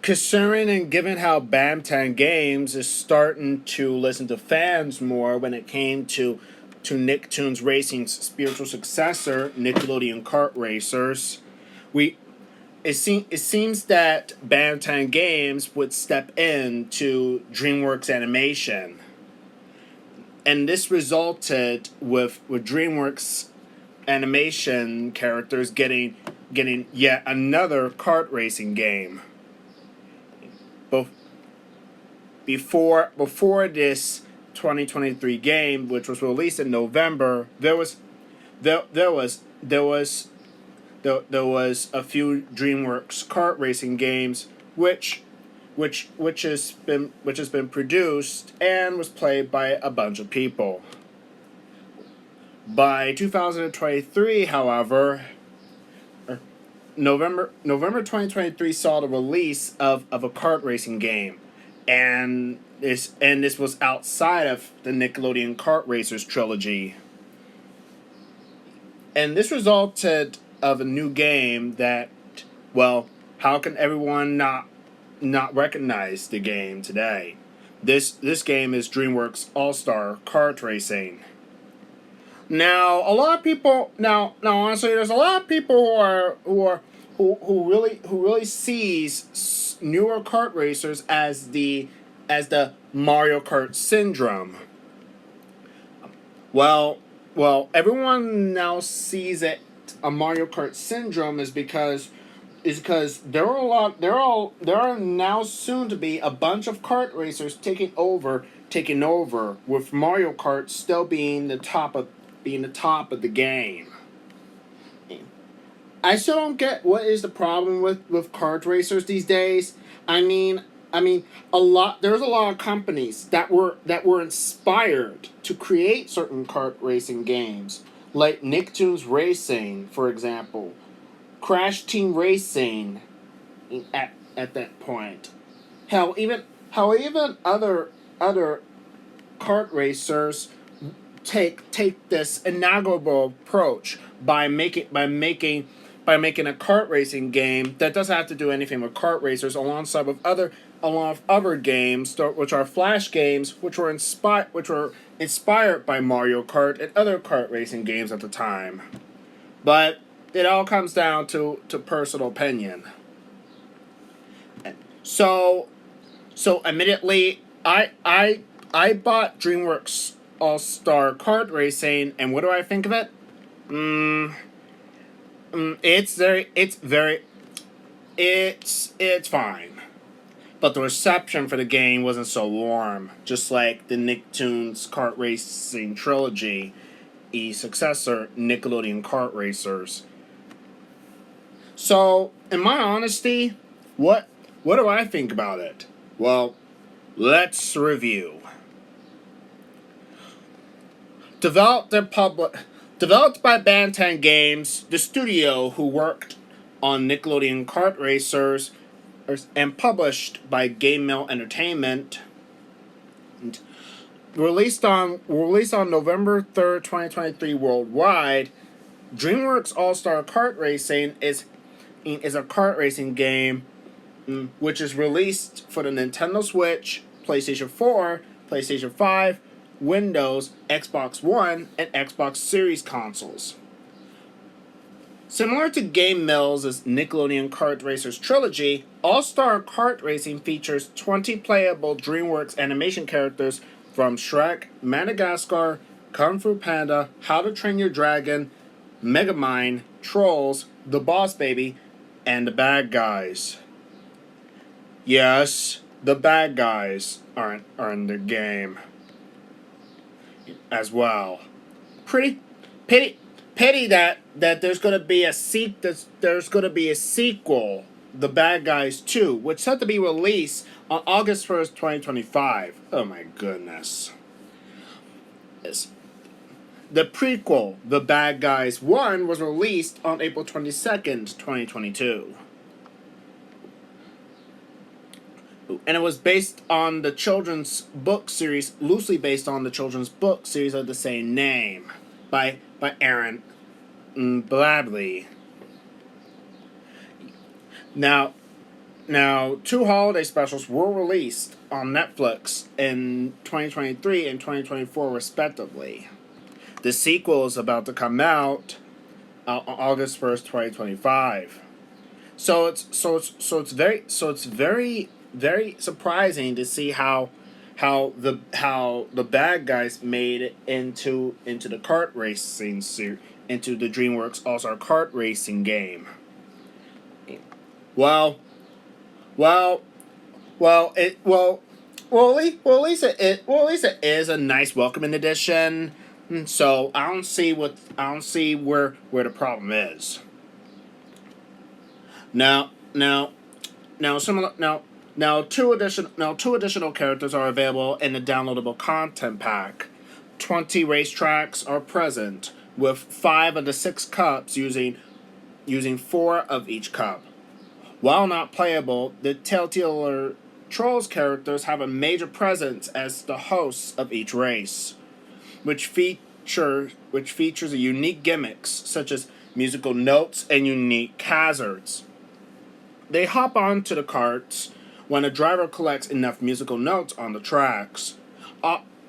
considering and given how Bamtan Games is starting to listen to fans more when it came to Nicktoons Racing's spiritual successor, Nickelodeon Kart Racers, we it seems that Bamtan Games would step into DreamWorks Animation, and this resulted with DreamWorks Animation characters getting yet another kart racing game. Both before this 2023 game, which was released in November, there was a few DreamWorks kart racing games which has been produced and was played by a bunch of people. By 2023, however, November 2023 saw the release of a kart racing game, and this was outside of the Nickelodeon Kart Racers trilogy. And this resulted of a new game that, well, how can everyone not recognize the game today? This game is DreamWorks All-Star Kart Racing. Now, a lot of people honestly, there's a lot of people who really sees newer kart racers as the Mario Kart syndrome. Well, everyone now sees it a Mario Kart syndrome is because there are now soon to be a bunch of kart racers taking over with Mario Kart still being the top of the game. I still don't get what is the problem with kart racers these days. I mean, there's a lot of companies that were inspired to create certain kart racing games, like Nicktoons Racing, for example, Crash Team Racing at that point. Even other kart racers take this inaugural approach by making a kart racing game that doesn't have to do anything with kart racers, alongside with other games which are flash games which were inspired by Mario Kart and other kart racing games at the time. But it all comes down to personal opinion. So admittedly, I bought DreamWorks All-Star Kart Racing, and what do I think of it? It's fine. But the reception for the game wasn't so warm, just like the Nicktoons Kart Racing trilogy, a successor, Nickelodeon Kart Racers. So, in my honesty, what do I think about it? Well, let's review. Developed by Bantan Games, the studio who worked on Nickelodeon Kart Racers, and published by Game Mill Entertainment. And released on November 3rd, 2023 worldwide, DreamWorks All-Star Kart Racing is a kart racing game which is released for the Nintendo Switch, PlayStation 4, PlayStation 5, Windows, Xbox One, and Xbox Series consoles. Similar to Game Mill's Nickelodeon Kart Racers trilogy, All-Star Kart Racing features 20 playable DreamWorks animation characters from Shrek, Madagascar, Kung Fu Panda, How to Train Your Dragon, Megamind, Trolls, The Boss Baby, and the bad guys. Yes, the bad guys are in the game as well. Pretty pity that there's gonna be a sequel, The Bad Guys 2, which is set to be released on August 1st, 2025. Oh my goodness. The prequel, The Bad Guys 1, was released on April 22nd, 2022. And it was based on the children's book series, loosely based on the children's book series of the same name, by Aaron Bradley. Now, Now, two holiday specials were released on Netflix in 2023 and 2024, respectively. The sequel is about to come out on August 1st, 2025. So it's very surprising to see how the bad guys made it into the kart racing into the Dreamworks All Star Kart Racing game. Well, well, well, it at least it is a nice welcoming addition. So I don't see where the problem is. Now now now similar now now two additional characters are available in the downloadable content pack. 20 racetracks are present with 5 of the 6 cups using 4 of each cup. While not playable, the Telltale Trolls characters have a major presence as the hosts of each race, which features a unique gimmicks such as musical notes and unique hazards. They hop onto the carts when a driver collects enough musical notes on the tracks.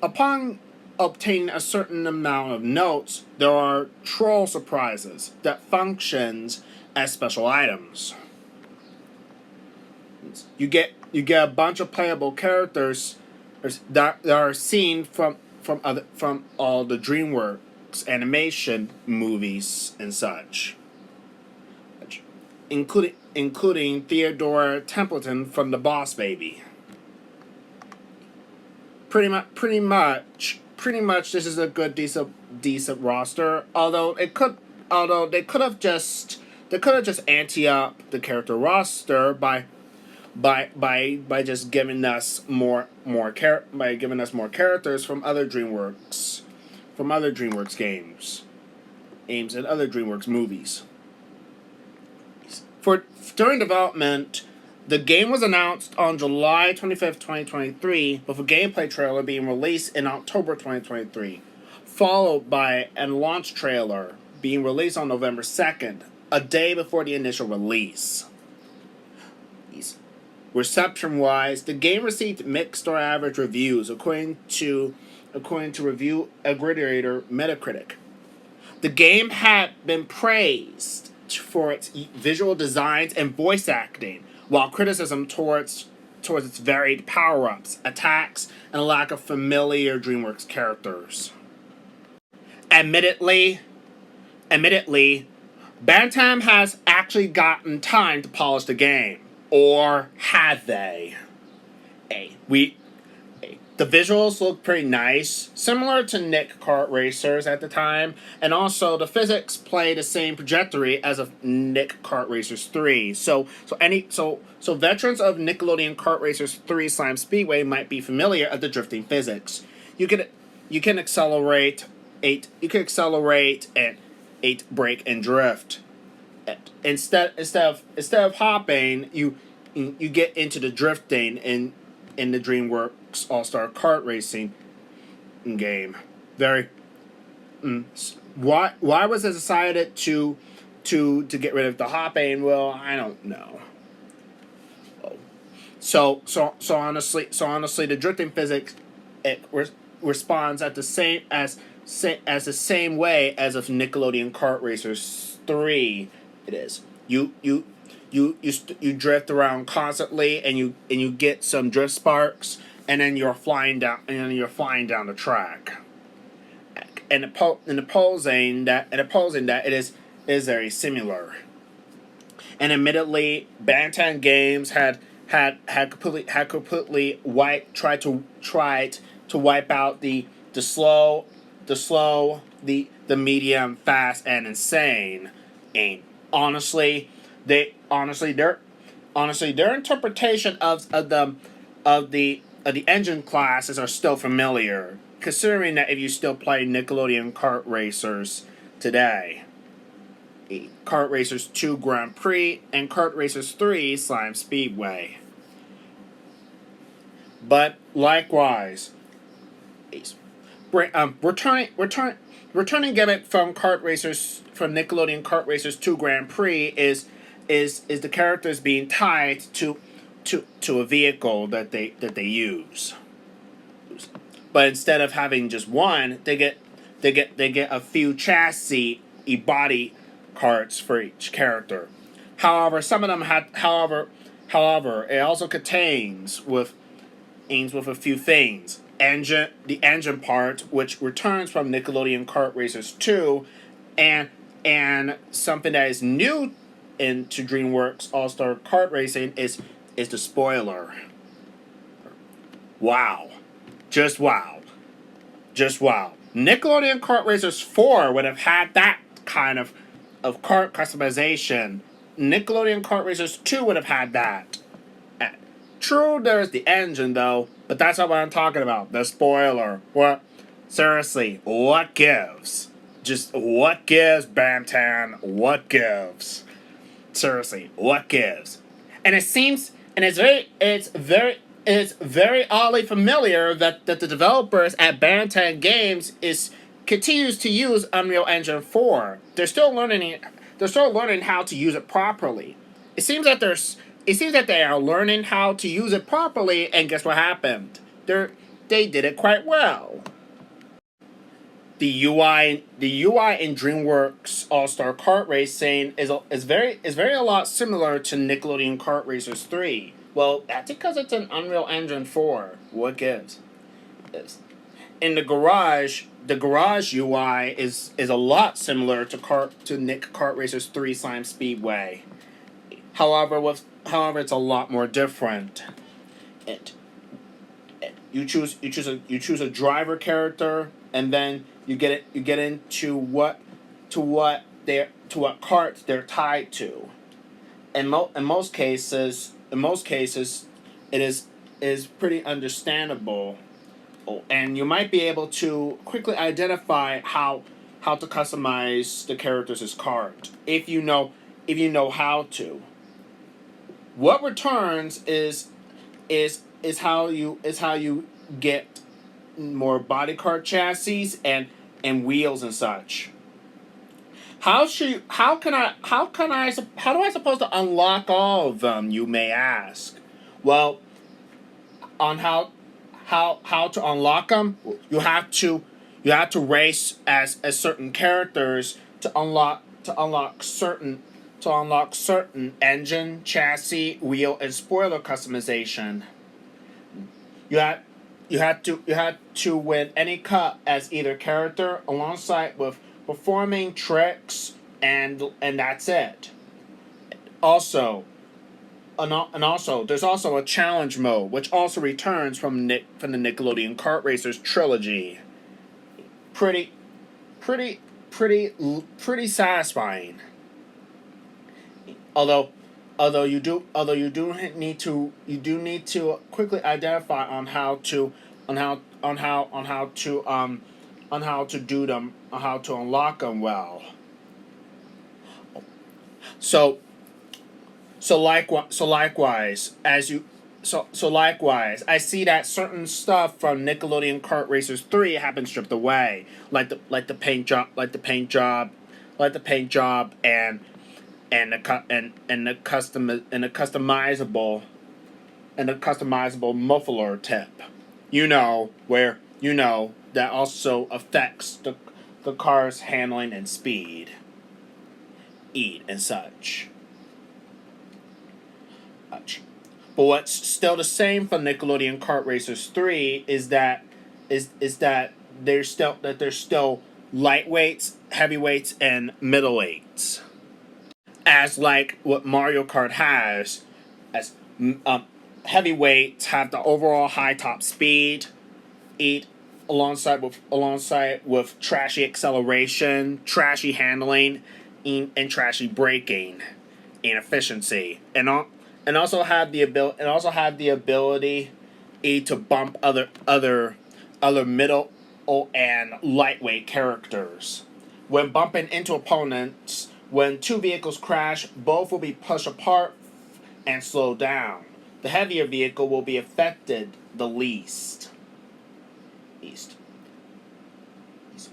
Upon obtaining a certain amount of notes, there are troll surprises that functions as special items. You get a bunch of playable characters that are seen from all the DreamWorks animation movies and such, including Theodore Templeton from The Boss Baby. Pretty much, this is a good decent roster. Although they could have just ante up the character roster by just giving us by giving us more characters from other DreamWorks games and other DreamWorks movies. During development, the game was announced on July 25th, 2023, with a gameplay trailer being released in October 2023, followed by a launch trailer being released on November 2nd, a day before the initial release. Reception-wise, the game received mixed or average reviews according to review aggregator Metacritic. The game had been praised for its visual designs and voice acting, while criticism towards its varied power-ups, attacks, and a lack of familiar DreamWorks characters. Admittedly, Bantam has actually gotten time to polish the game. Or have they? The visuals look pretty nice, similar to Nick Kart Racers at the time, and also the physics play the same trajectory as of Nick Kart Racers 3. So veterans of Nickelodeon Kart Racers 3 Slime Speedway might be familiar with the drifting physics. You can accelerate and brake and drift. Instead of hopping, you get into the drifting in the DreamWorks All Star Kart Racing game. Why was it decided to get rid of the hopping? Well, I don't know. So honestly, the drifting physics responds at the same the same way as of Nickelodeon Kart Racers 3. It is you drift around constantly and you get some drift sparks and then you're flying down the track. And opposing that it is very similar. And admittedly, Bantam Games had completely tried to wipe out the slow, the medium, fast, and insane aim. Honestly, their interpretation of the engine classes are still familiar, considering that if you still play Nickelodeon Kart Racers today. Kart Racers 2 Grand Prix and Kart Racers 3 Slime Speedway. But likewise, returning gimmick from Nickelodeon Kart Racers 2 Grand Prix is the characters being tied to to a vehicle that they use. But instead of having just one, they get a few chassis body carts for each character. However, some of them had however it also contains with aims with a few things. The engine part, which returns from Nickelodeon Kart Racers 2, and something that is new into DreamWorks All Star Kart Racing is the spoiler. Wow, just wow, just wow. Nickelodeon Kart Racers 4 would have had that kind of kart customization. Nickelodeon Kart Racers 2 would have had that. True, there's the engine though, but that's not what I'm talking about. The spoiler. What? Seriously, what gives? Just what gives, Bantan? What gives? Seriously, what gives? And it seems, and it's very oddly familiar that the developers at Bantan Games continues to use Unreal Engine 4. They're still learning. They're still learning how to use it properly. It seems that they are learning how to use it properly, and guess what happened? They did it quite well. The UI in DreamWorks All Star Kart Racing is very a lot similar to Nickelodeon Kart Racers 3. Well, that's because it's an Unreal Engine 4. What gives? In the garage UI is a lot similar to Nick Kart Racers 3 Slime Speedway. However, it's a lot more different. It you choose a driver character, and then you get into what cart they're tied to. In most cases, it is pretty understandable, and you might be able to quickly identify how to customize the characters' cart if you know how to. What returns is how you get more body cart chassis and wheels and such. How do I supposed to unlock all of them, you may ask? Well, on how to unlock them, you have to race as certain characters to unlock certain engine, chassis, wheel, and spoiler customization. You had to win any cup as either character alongside with performing tricks, and that's it. Also, and also there's also a challenge mode which also returns from the Nickelodeon Kart Racers trilogy. Pretty pretty satisfying. Although you do need to quickly identify on how to do them, on how to unlock them well. So likewise, I see that certain stuff from Nickelodeon Kart Racers 3 have been stripped away, like the paint job, and the customizable muffler tip. That also affects the car's handling and speed, and such. But what's still the same for Nickelodeon Kart Racers 3 is that there's still lightweights, heavyweights, and middleweights. As like what Mario Kart has, as heavyweights have the overall high top speed, eat alongside with trashy acceleration, trashy handling, and trashy braking, and efficiency, and also have the ability to bump other middle and lightweight characters. When bumping into opponents, when two vehicles crash, both will be pushed apart and slowed down. The heavier vehicle will be affected the least.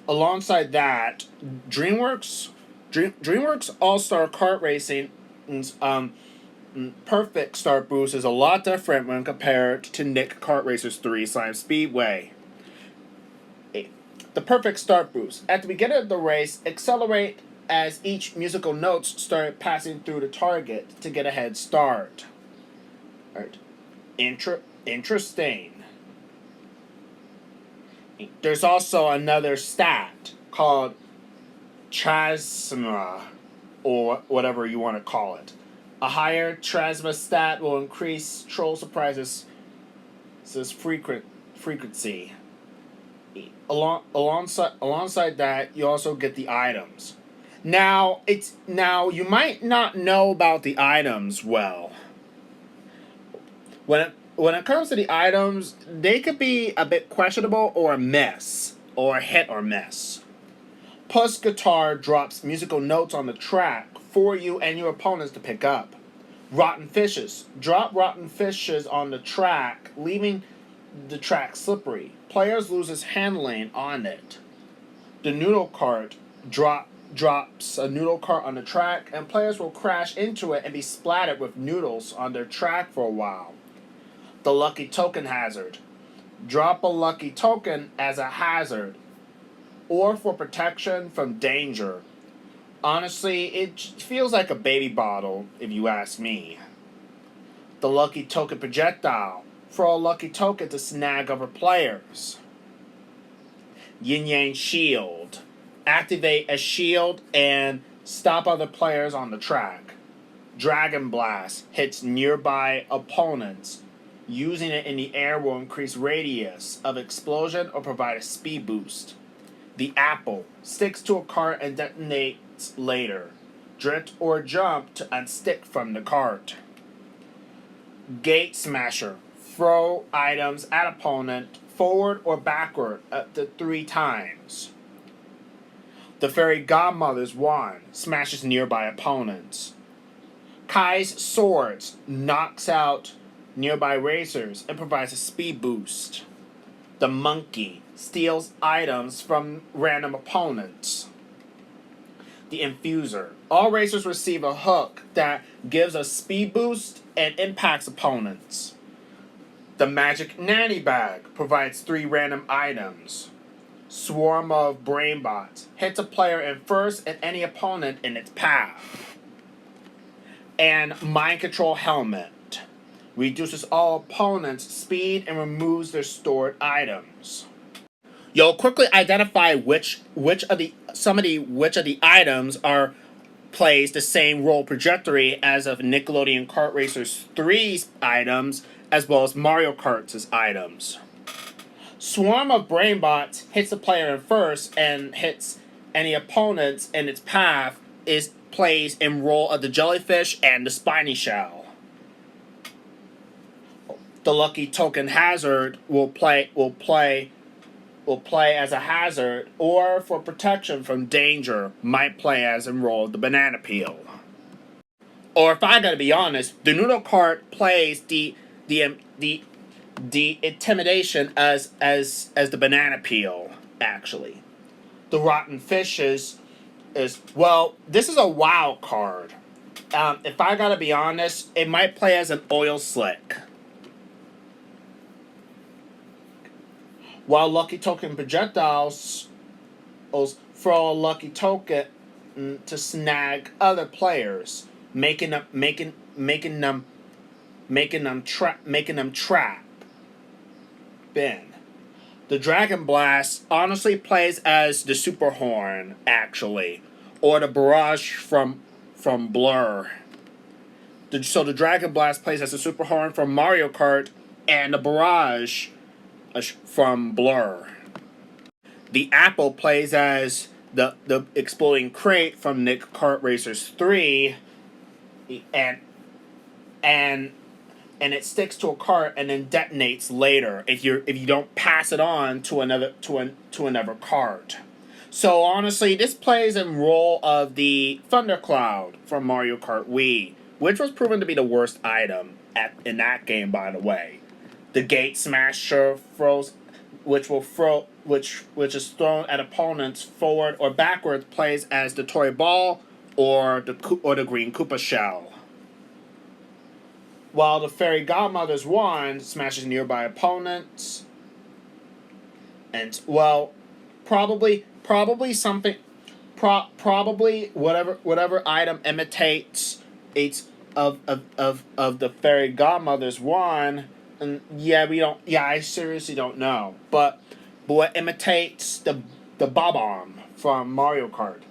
Alongside that, DreamWorks All Star Kart Racing Perfect Start Boost is a lot different when compared to Nick Kart Racers 3 Slime Speedway. The Perfect Start Boost. At the beginning of the race, accelerate as each musical notes start passing through the target to get a head start. Right. Interesting. There's also another stat called Chasma, or whatever you want to call it. A higher Chasma stat will increase troll surprises frequency. Alongside that, you also get the items. Now you might not know about the items well. When it comes to the items, they could be a bit questionable or a miss, or hit or miss. Puss Guitar drops musical notes on the track for you and your opponents to pick up. Rotten Fishes. Drop rotten fishes on the track, leaving the track slippery. Players loses handling on it. The Noodle Cart drops a noodle cart on the track, and players will crash into it and be splattered with noodles on their track for a while. The Lucky Token Hazard. Drop a lucky token as a hazard, or for protection from danger. Honestly, it feels like a baby bottle, if you ask me. The Lucky Token Projectile. Throw a lucky token to snag other players. Yin Yang Shield. Activate a shield and stop other players on the track. Dragon Blast hits nearby opponents. Using it in the air will increase radius of explosion or provide a speed boost. The Apple sticks to a cart and detonates later. Drift or jump to unstick from the cart. Gate Smasher. Throw items at opponent forward or backward up to 3 times. The Fairy Godmother's Wand smashes nearby opponents. Kai's Swords knocks out nearby racers and provides a speed boost. The Monkey steals items from random opponents. The Infuser. All racers receive a hook that gives a speed boost and impacts opponents. The Magic Nanny Bag provides 3 random items. Swarm of Brainbots hits a player in first and any opponent in its path. And Mind Control Helmet reduces all opponents' speed and removes their stored items. You'll quickly identify which of the items are plays the same role trajectory as of Nickelodeon Kart Racers 3's items, as well as Mario Kart's items. Swarm of Brainbots hits the player in first and hits any opponents in its path plays in role of the jellyfish and the spiny shell. The Lucky Token Hazard will play as a hazard, or for protection from danger, might play as in role of the banana peel. Or if I gotta be honest, the Noodle Cart plays the intimidation as the banana peel, actually. The Rotten Fishes well, this is a wild card. If I gotta be honest, it might play as an oil slick. While Lucky Token Projectiles throw a lucky token to snag other players, making them trap. Ben. The Dragon Blast honestly plays as the Super Horn, actually, or the Barrage from Blur. So the Dragon Blast plays as the Super Horn from Mario Kart, and the Barrage from Blur. The Apple plays as the Exploding Crate from Nick Kart Racers 3, and it sticks to a cart and then detonates later if you don't pass it on to another cart. So honestly, this plays in role of the Thundercloud from Mario Kart Wii, which was proven to be the worst item in that game, by the way. The Gate Smasher which is thrown at opponents forward or backwards, plays as the toy ball or the green Koopa shell. while the Fairy Godmother's wand smashes nearby opponents. And well, probably something, probably whatever item imitates it's of the Fairy Godmother's wand. And yeah, we don't. Yeah, I seriously don't know. But what imitates the Bob-omb from Mario Kart?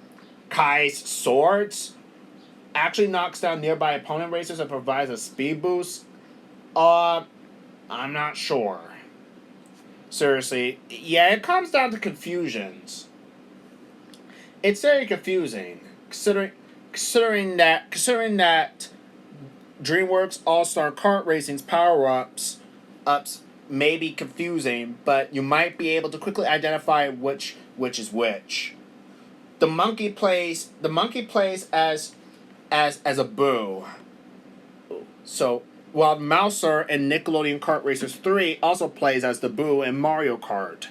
Kai's swords actually knocks down nearby opponent racers and provides a speed boost. I'm not sure. Seriously, yeah, it comes down to confusions. It's very confusing considering that Dreamworks All Star Kart Racing's power ups may be confusing, but you might be able to quickly identify which is which. The monkey plays as a boo. So while Mouser in Nickelodeon Kart Racers 3 also plays as the Boo in Mario Kart.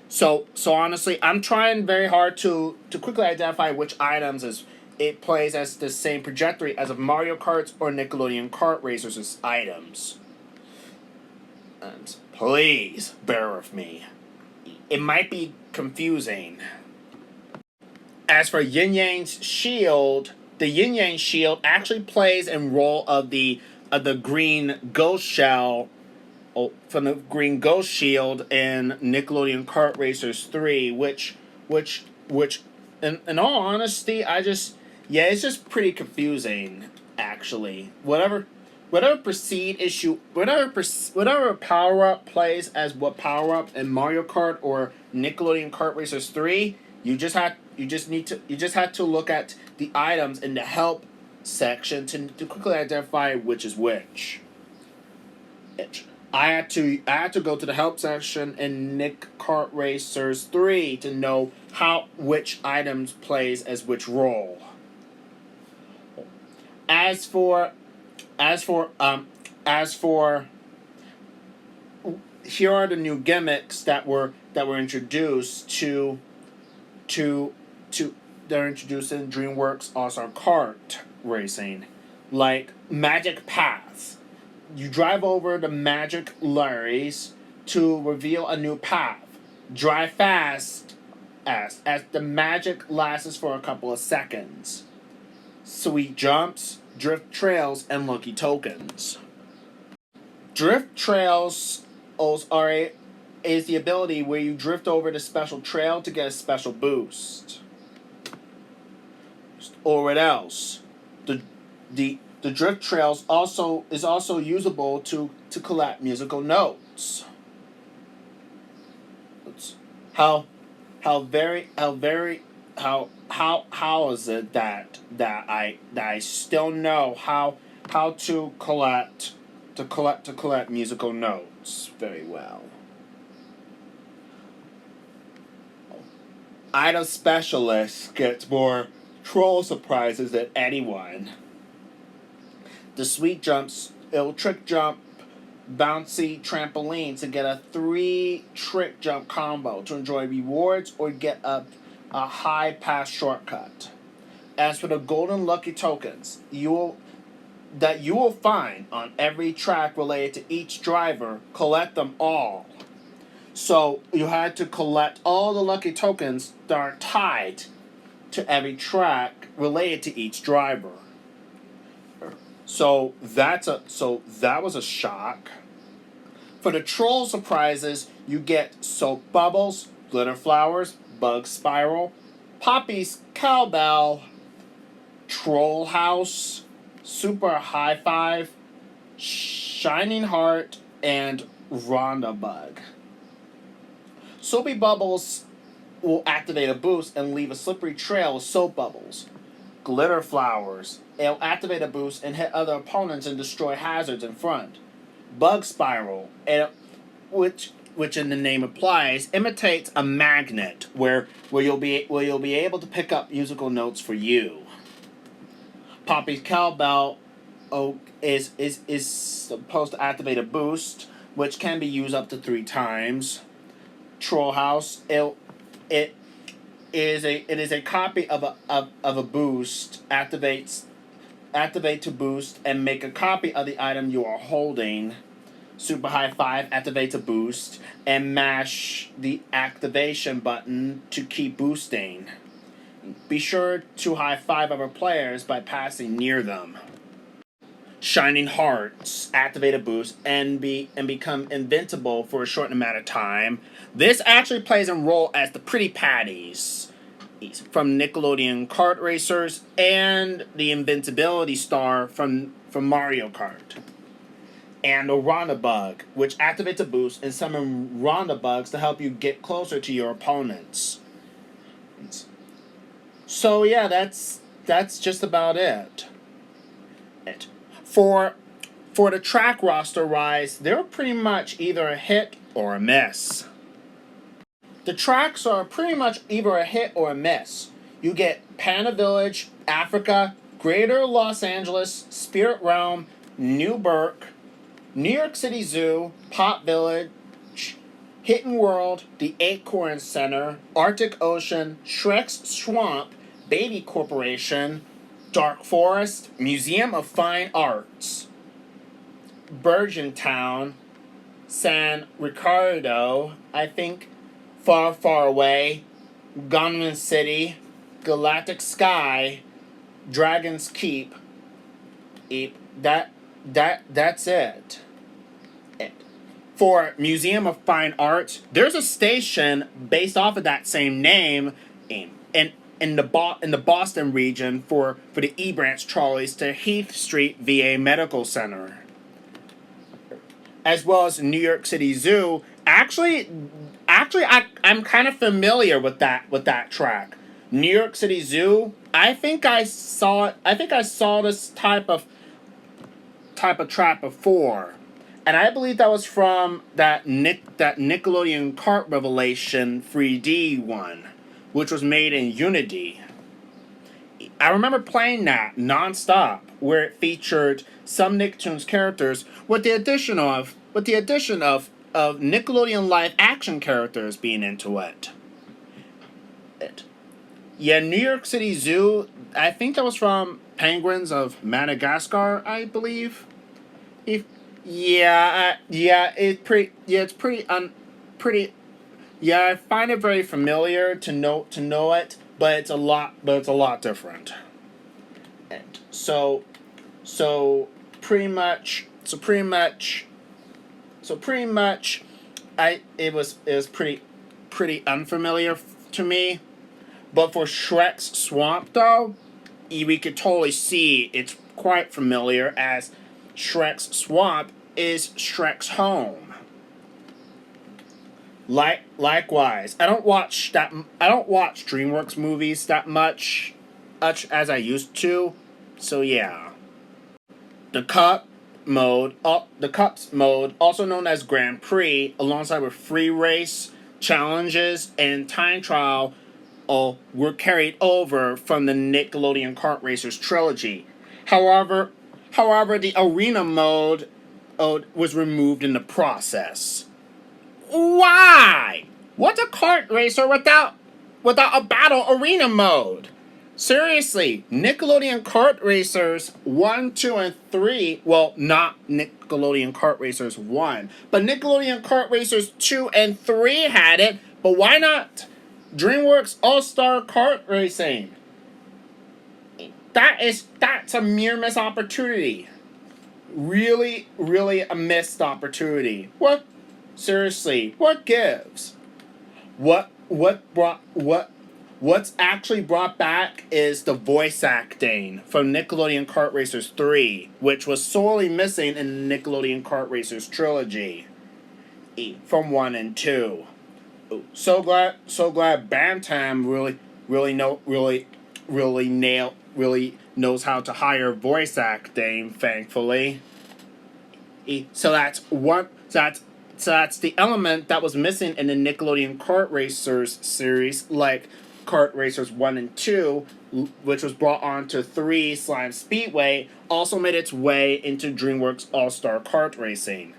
So honestly, I'm trying very hard to quickly identify which items is it plays as the same trajectory as of Mario Kart's or Nickelodeon Kart Racers' items. And please bear with me. It might be confusing. As for Yin Yang's shield, the Yin Yang shield actually plays in role of the green ghost shell from the green ghost shield in Nickelodeon Kart Racers 3, which in all honesty, it's just pretty confusing actually. Whatever proceed issue, whatever power up plays as what power up in Mario Kart or Nickelodeon Kart Racers 3, you just had to look at the items in the help section to quickly identify which is which. I had to go to the help section in Nick Kart Racers 3 to know which items plays as which role. As for here are the new gimmicks that were introduced to they're introduced in DreamWorks All-Star Kart Racing, like magic paths. You drive over the magic lorries to reveal a new path. Drive fast as the magic lasts for a couple of seconds. Sweet jumps, drift trails, and lucky tokens. Drift trails is the ability where you drift over the special trail to get a special boost. Or what else? The drift trails is also usable to collect musical notes. How is it that I still know how to collect musical notes very well. Item Specialist gets more troll surprises than anyone. The sweet jumps, it'll trick jump, bouncy trampoline to get a 3 trick jump combo to enjoy rewards or get a high pass shortcut. As for the golden lucky tokens, you will find on every track related to each driver, collect them all. So you had to collect all the lucky tokens that are tied to every track related to each driver. So that was a shock. For the troll surprises, you get soap bubbles, glitter flowers, bug spiral, Poppy's cowbell, troll house, super high five, shining heart, and Rhonda bug. Soapy bubbles will activate a boost and leave a slippery trail of soap bubbles. Glitter flowers, it'll activate a boost and hit other opponents and destroy hazards in front. Bug spiral, which in the name implies, imitates a magnet where you'll be able to pick up musical notes for you. Poppy's cowbell is supposed to activate a boost, which can be used up to 3 times. Troll house, it is a copy of a boost, activates activate to boost, and make a copy of the item you are holding. Super High 5, activate to boost, and mash the activation button to keep boosting. Be sure to high five other players by passing near them. Shining Hearts, activate a boost, and become invincible for a short amount of time. This actually plays a role as the Pretty Patties from Nickelodeon Kart Racers and the Invincibility Star from Mario Kart. And a Ronda Bug, which activates a boost and summon Ronda Bugs to help you get closer to your opponents. So yeah, that's just about it. For the track roster rise, they're pretty much either a hit or a miss. The tracks are pretty much either a hit or a miss. You get Panda Village, Africa, Greater Los Angeles, Spirit Realm, New Burke, New York City Zoo, Pop Village, Hidden World, the Acorn Center, Arctic Ocean, Shrek's Swamp, Baby Corporation, Dark Forest, Museum of Fine Arts, Virgin Town, San Ricardo, I think, Far Far Away, Gunman City, Galactic Sky, Dragon's Keep. That's it. For Museum of Fine Arts, there's a station based off of that same name in the Boston region for the E Branch trolleys to Heath Street VA Medical Center, as well as New York City Zoo. Actually, I'm kind of familiar with that track. New York City Zoo. I think I saw this type of track before, and I believe that was from that Nickelodeon Kart Revelation 3D one, which was made in Unity. I remember playing that nonstop, where it featured some Nicktoons characters with the addition of Nickelodeon live action characters being into it. Yeah, New York City Zoo. I think that was from Penguins of Madagascar, I believe. It's pretty. Yeah, I find it very familiar to know it, but it's a lot different. And so pretty much, it was pretty unfamiliar to me. But for Shrek's Swamp, though, we could totally see it's quite familiar, as Shrek's Swamp is Shrek's home. Likewise, I don't watch Dreamworks movies that much as I used to. So yeah. The Cups mode, also known as Grand Prix, alongside with free race, challenges, and time trial, were carried over from the Nickelodeon Kart Racers trilogy. However, the arena mode was removed in the process. Why? What's a kart racer without a battle arena mode? Seriously, Nickelodeon Kart Racers 1, 2, and 3, well, not Nickelodeon Kart Racers 1, but Nickelodeon Kart Racers 2 and 3 had it, but why not Dreamworks All-Star Kart Racing? That's a mere missed opportunity. Really, really a missed opportunity. What? Seriously, what gives? What's actually brought back is the voice acting from Nickelodeon Kart Racers 3, which was sorely missing in the Nickelodeon Kart Racers trilogy from 1 and 2. So glad Bantam really knows how to hire voice acting, thankfully. So that's the element that was missing in the Nickelodeon Kart Racers series, like Kart Racers 1 and 2, which was brought on to 3 Slime Speedway, also made its way into DreamWorks All-Star Kart Racing.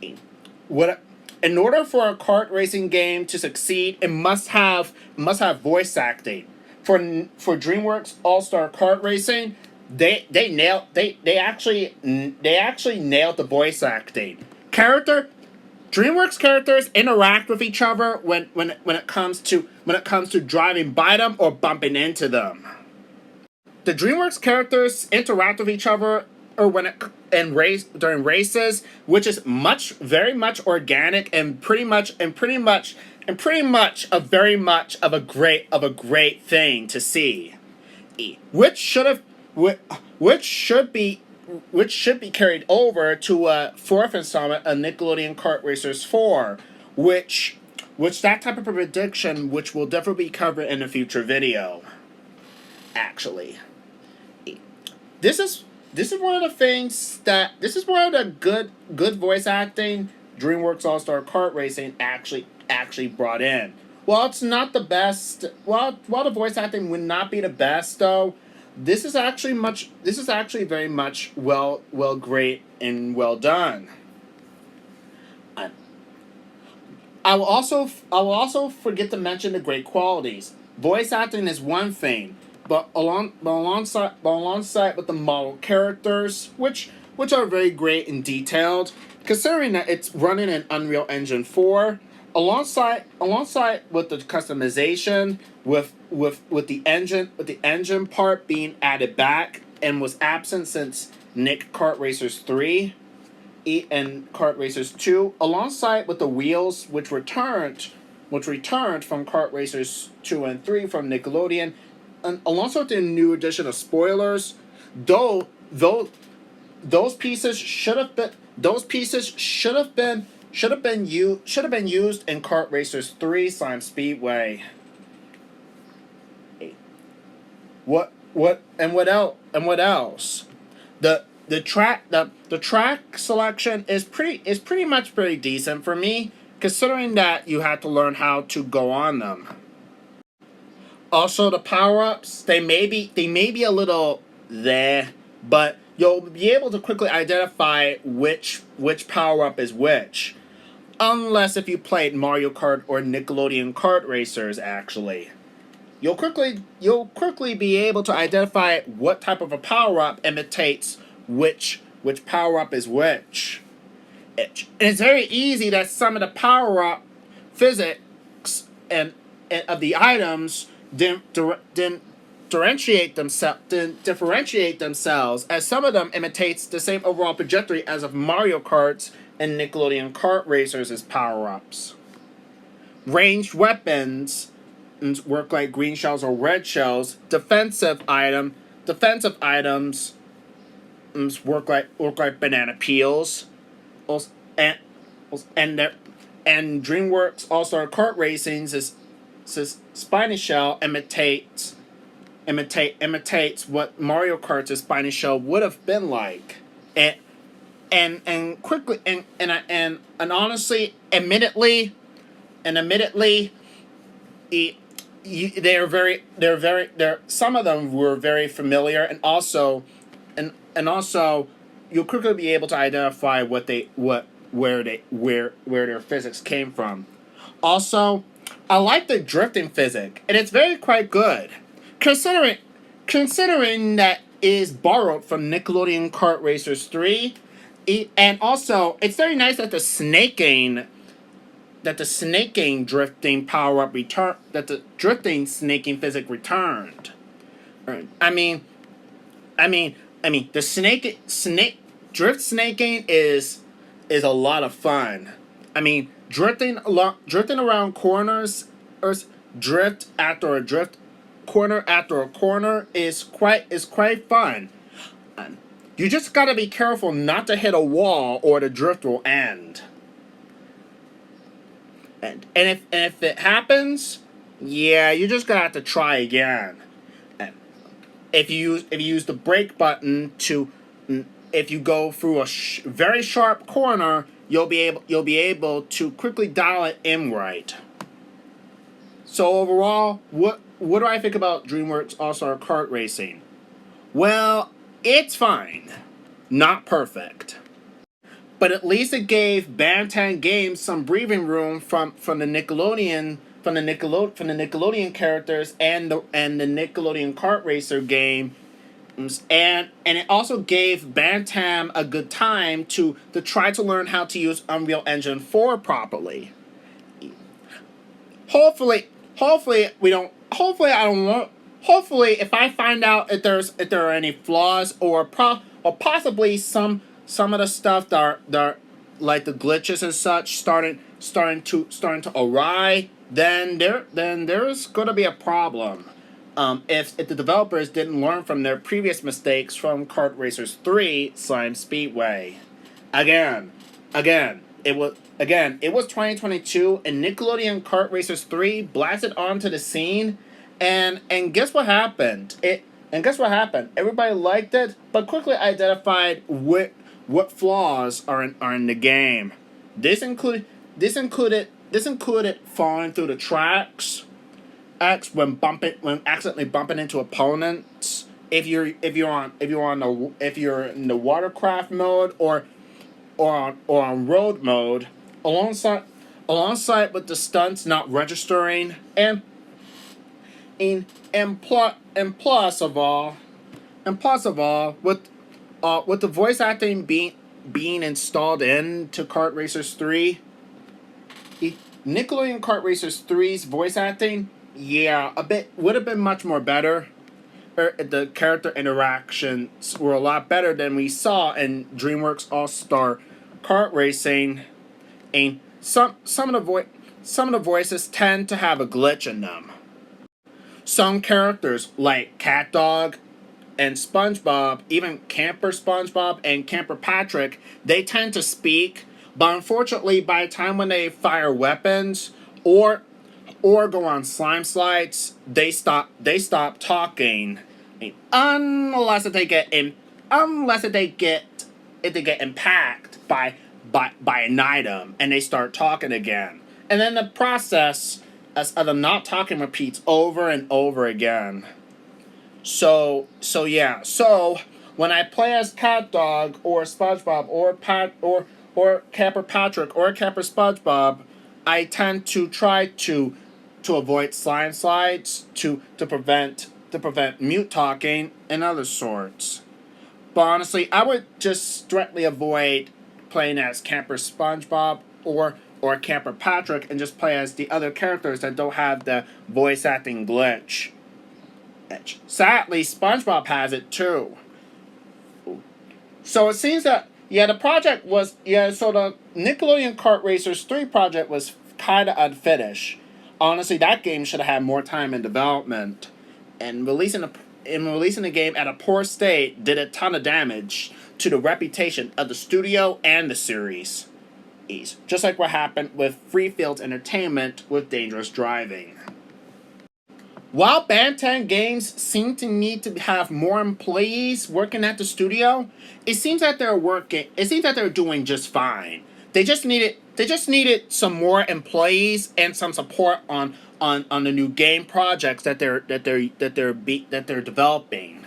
In order for a kart racing game to succeed, it must have voice acting. For DreamWorks All-Star Kart Racing, they actually nailed the voice acting. DreamWorks characters interact with each other when it comes to driving by them or bumping into them. The DreamWorks characters interact with each other or during races, which is very much organic and pretty much a great thing to see. Which should have which should be carried over to a fourth installment of Nickelodeon Kart Racers 4, which that type of prediction which will definitely be covered in a future video. Actually, this is one of the good voice acting DreamWorks All Star Kart Racing actually brought in. While it's not the best, while the voice acting would not be the best though, this is actually very much great and well done. I will also forget to mention the great qualities. Voice acting is one thing, but alongside with the model characters, which are very great and detailed, considering that it's running in Unreal Engine 4, alongside with the customization with the engine part being added back and was absent since Nick Kart Racers 3 and Kart Racers 2, alongside with the wheels which returned from Kart Racers 2 and 3 from Nickelodeon, and alongside with the new addition of spoilers, though those pieces should have been used in Kart Racers 3 Slime Speedway. What else? The track selection is pretty much very decent for me, considering that you have to learn how to go on them. Also, the power-ups, they may be a little there, but you'll be able to quickly identify which power-up is which. Unless if you played Mario Kart or Nickelodeon Kart Racers, actually. You'll quickly be able to identify what type of a power-up imitates which power-up is which. It's very easy that some of the power-up physics and of the items didn't differentiate themselves, as some of them imitates the same overall trajectory as of Mario Kart's and Nickelodeon Kart Racers' power-ups. Ranged weapons work like green shells or red shells. Defensive items work like banana peels. And DreamWorks All-Star Kart Racing's spiny shell imitates what Mario Kart's spiny shell would have been like. And honestly, admittedly, some of them were very familiar, and also you'll quickly be able to identify where their physics came from. Also, I like the drifting physics, and it's quite good, considering that it is borrowed from Nickelodeon Kart Racers 3. And also, it's very nice that the snaking drifting power up that the drifting snaking physics returned. I mean, the drift snaking is a lot of fun. I mean, drifting around corners, or drift after a drift, corner after a corner is quite fun. You just gotta be careful not to hit a wall or the drift will end. And if it happens, yeah, you're just gonna have to try again. And if you use the brake button if you go through a very sharp corner, you'll be able to quickly dial it in right. So overall, what do I think about DreamWorks All-Star Kart Racing? Well, it's fine. Not perfect. But at least it gave Bantam Games some breathing room from the Nickelodeon characters and the Nickelodeon Kart Racer game And it also gave Bantam a good time to try to learn how to use Unreal Engine 4 properly. Hopefully we don't. Hopefully I don't know. Hopefully, if I find out if there are any flaws or possibly some of the stuff that are like the glitches and such starting to awry, then there's gonna be a problem. If the developers didn't learn from their previous mistakes from Kart Racers 3 Slime Speedway. Again, it was 2022 and Nickelodeon Kart Racers 3 blasted onto the scene, and guess what happened? Everybody liked it, but quickly identified what flaws are in the game. This included falling through the tracks, when accidentally bumping into opponents. If you're in the watercraft mode or on road mode, alongside with the stunts not registering, and plus of all, with the voice acting being installed into Kart Racers 3, Nickelodeon Kart Racers 3's voice acting, yeah, would have been much more better. The character interactions were a lot better than we saw in DreamWorks All Star Kart Racing, and some of the voices tend to have a glitch in them. Some characters like Cat Dog and SpongeBob, even Camper SpongeBob and Camper Patrick, they tend to speak, but unfortunately, by the time when they fire weapons or go on slime slides, they stop talking, unless they get impacted by an item and they start talking again, and then the process of them not talking repeats over and over again. So when I play as Cat Dog or SpongeBob or Camper Patrick or Camper SpongeBob, I tend to try to avoid slime slides to prevent mute talking and other sorts. But honestly, I would just strictly avoid playing as Camper SpongeBob or Camper Patrick and just play as the other characters that don't have the voice acting glitch. Sadly, SpongeBob has it too. So it seems that the Nickelodeon Kart Racers 3 project was kinda unfinished. Honestly, that game should have had more time in development, and releasing the game at a poor state did a ton of damage to the reputation of the studio and the series. Just like what happened with Freefield Entertainment with Dangerous Driving. While Bantam Games seem to need to have more employees working at the studio, it seems that they're doing just fine. They just needed some more employees and some support on the new game projects that they're developing.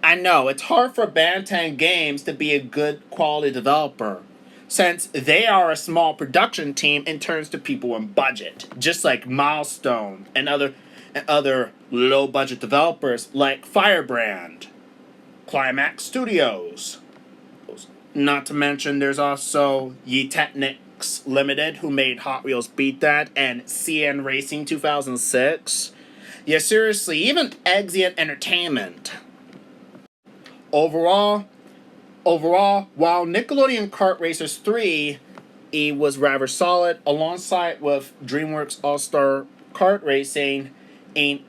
I know it's hard for Bantam Games to be a good quality developer, since they are a small production team in terms to people and budget, just like Milestone and other low budget developers like Firebrand, Climax Studios. Not to mention, there's also Ye Technics Limited, who made Hot Wheels Beat That and CN Racing 2006. Yeah, seriously, even Exient Entertainment. Overall, while Nickelodeon Kart Racers 3 was rather solid, alongside with DreamWorks All Star Kart Racing, and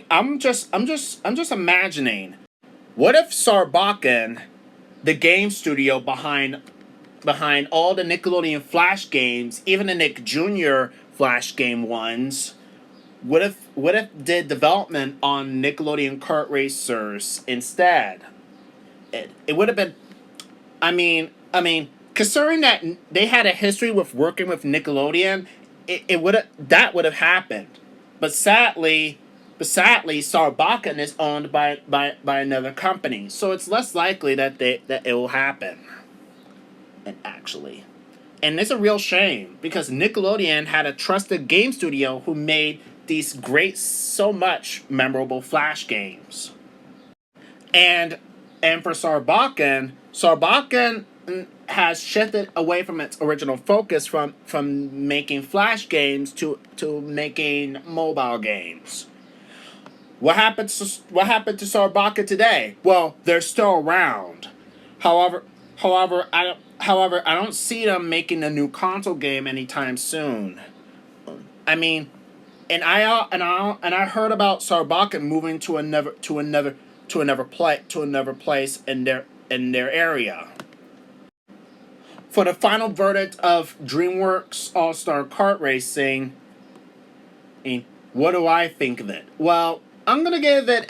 I'm just imagining, what if Sarbakan, the game studio behind all the Nickelodeon Flash games, even the Nick Jr. Flash game ones, what if did development on Nickelodeon Kart Racers instead? It would have been, I mean, considering that they had a history with working with Nickelodeon, that would have happened. But sadly, Sarbakan is owned by another company, so it's less likely that it will happen. And it's a real shame, because Nickelodeon had a trusted game studio who made these great, so much memorable Flash games. and for Sarbakken has shifted away from its original focus from making flash games to making mobile games. What happened to Sarbakken today? Well, they're still around. However, however, I don't see them making a new console game anytime soon. I mean, and I heard about Sarbakken moving to another place in their area. For the final verdict of Dreamworks All Star Kart Racing, what do I think of it? Well, I'm gonna give it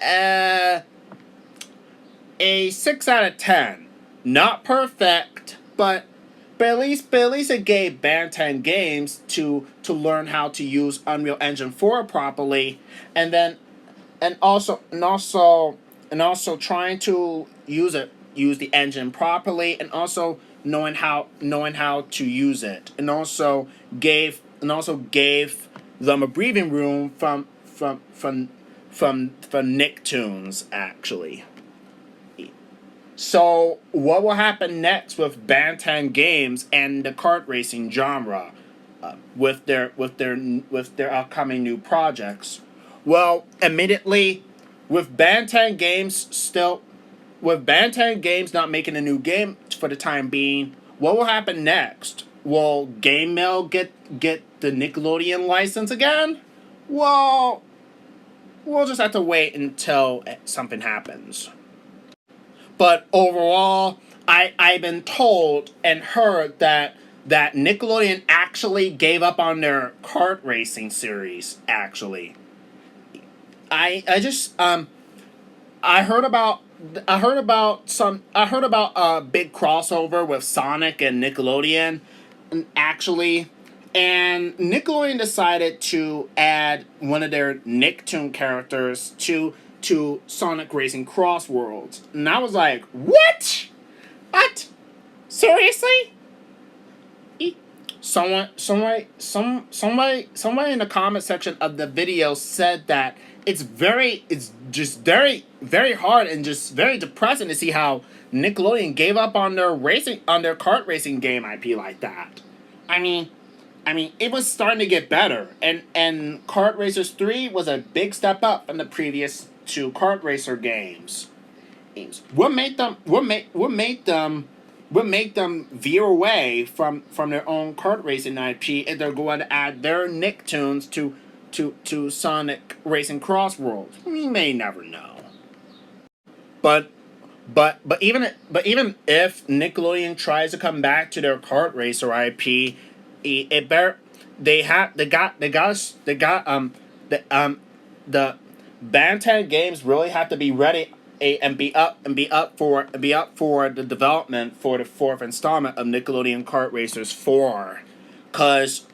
a 6 out of 10. Not perfect, but at least it gave Bantam Games to learn how to use Unreal Engine 4 properly, and then and also trying to use the engine properly, and also knowing how to use it, and also gave them a breathing room from Nicktoons actually. So, what will happen next with Bantam Games and the kart racing genre, with their upcoming new projects? Well, admittedly, with Bantam Games still, with Bantam Games not making a new game for the time being, what will happen next? Will Game Mail get the Nickelodeon license again? Well, we'll just have to wait until something happens. But overall, I've been told and heard that Nickelodeon actually gave up on their kart racing series. Actually, I just I heard about a big crossover with Sonic and Nickelodeon, actually, and Nickelodeon decided to add one of their Nicktoon characters to Sonic Racing Cross Worlds, and I was like, what? What? Seriously? Somebody in the comment section of the video said that it's just very hard and just very depressing to see how Nickelodeon gave up on their kart racing game IP like that. I mean, it was starting to get better, and Kart Racers 3 was a big step up from the previous two Kart Racer games. What made them veer away from their own kart racing IP if they're going to add their Nicktoons to Sonic Racing Cross Worlds? We may never know. But even if Nickelodeon tries to come back to their kart racer IP, it better they got the Bantam Games really have to be ready, and be up for the development for the fourth installment of Nickelodeon Kart Racers 4, because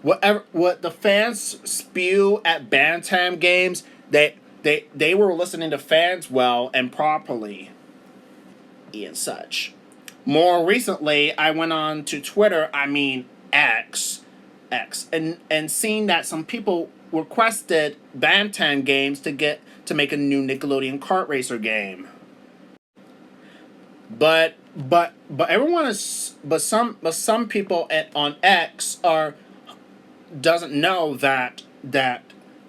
what the fans spew at Bantam Games, they were listening to fans well and properly and such. More recently, I went on to Twitter, I mean X, and seeing that some people requested Bantam Games to make a new Nickelodeon kart racer game. But everyone is but some people on X are doesn't know that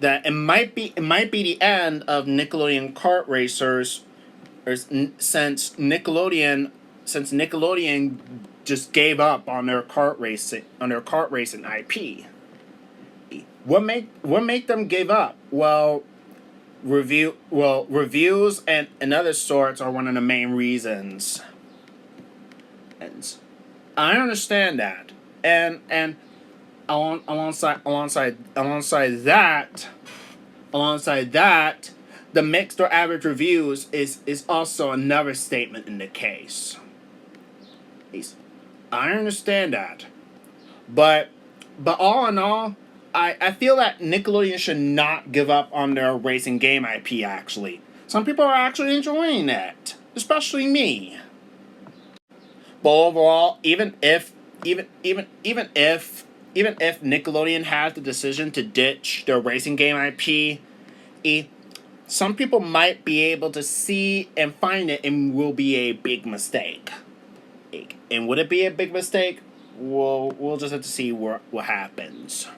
it might be the end of Nickelodeon kart racers, or since Nickelodeon just gave up on their kart racing IP. What make them give up? Well, reviews and other sorts are one of the main reasons. And I understand that. And alongside that, the mixed or average reviews is also another statement in the case. I understand that. But all in all, I feel that Nickelodeon should not give up on their racing game IP, actually. Some people are actually enjoying it, especially me. But overall, even if Nickelodeon has the decision to ditch their racing game IP, some people might be able to see and find it and will be a big mistake. And would it be a big mistake? We'll just have to see what happens.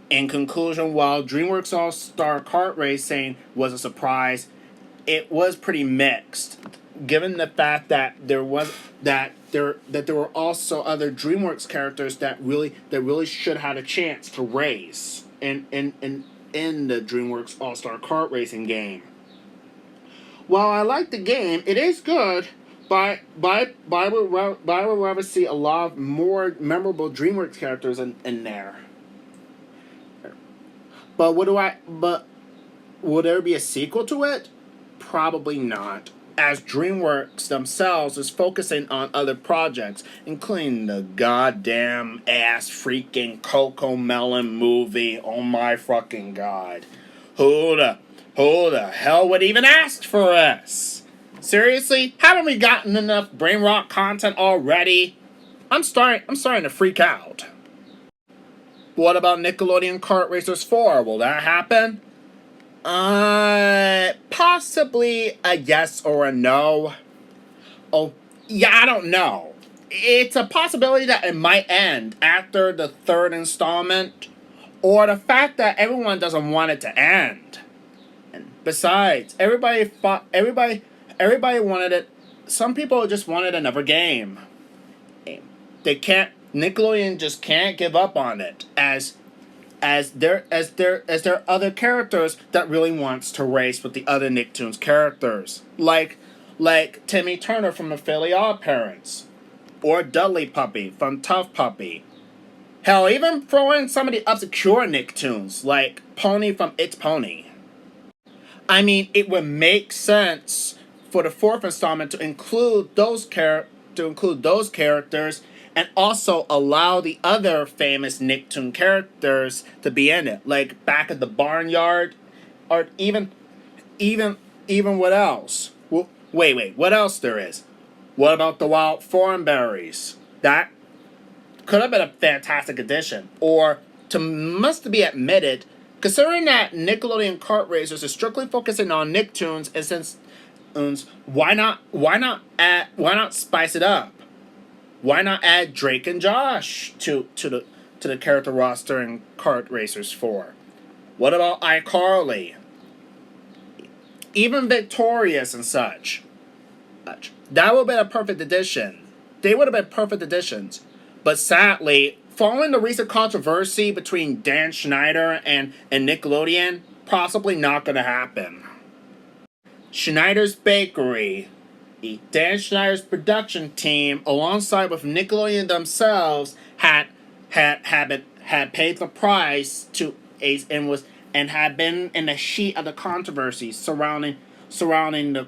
In conclusion, while Dreamworks All-Star Kart Racing was a surprise, it was pretty mixed, given the fact that there were also other Dreamworks characters that really should have had a chance to race in the Dreamworks All-Star Kart Racing game. While I like the game, it is good, but I would rather see a lot more memorable Dreamworks characters in there. But will there be a sequel to it? Probably not, as Dreamworks themselves is focusing on other projects, including the goddamn ass freaking Coco Melon movie. Oh my fucking god. Who the hell would even ask for this? Seriously? Haven't we gotten enough brain rot content already? I'm starting to freak out. What about Nickelodeon Kart Racers 4? Will that happen? Possibly a yes or a no. Oh, yeah, I don't know. It's a possibility that it might end after the third installment, or the fact that everyone doesn't want it to end. And besides, everybody wanted it. Some people just wanted another game. Nickelodeon just can't give up on it, as there are other characters that really wants to race with the other Nicktoons characters, like Timmy Turner from the Fairly Odd Parents, or Dudley Puppy from Tough Puppy. Hell, even throw in some of the obscure Nicktoons, like Pony from It's Pony. I mean, it would make sense for the fourth installment to include those characters, and also allow the other famous Nicktoon characters to be in it, like Back at the Barnyard, or even what else? Well, wait, what else there is? What about the Wild Thornberries? That could have been a fantastic addition. Or, must be admitted, considering that Nickelodeon Kart Racers is strictly focusing on Nicktoons, and since why not spice it up? Why not add Drake and Josh to the character roster in Kart Racers 4? What about iCarly? Even Victorious and such. That would have been a perfect addition. They would have been perfect additions. But sadly, following the recent controversy between Dan Schneider and Nickelodeon, possibly not going to happen. Schneider's Bakery. Dan Schneider's production team, alongside with Nickelodeon themselves, had paid the price to Ace and had been in the heat of the controversy surrounding the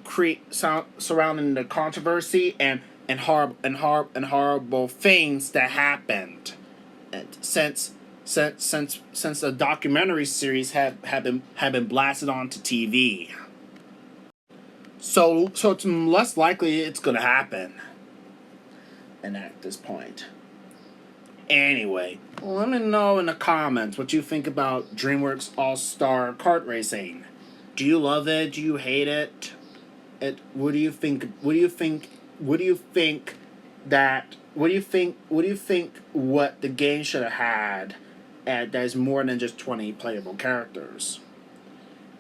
controversy and horrible things that happened, and since the documentary series had been blasted onto TV. So it's less likely it's gonna happen. And at this point. Anyway, let me know in the comments what you think about Dreamworks All-Star Kart Racing. Do you love it? Do you hate it? What do you think what the game should have had that's more than just 20 playable characters?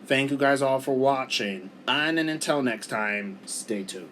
Thank you guys all for watching, and until next time, stay tuned.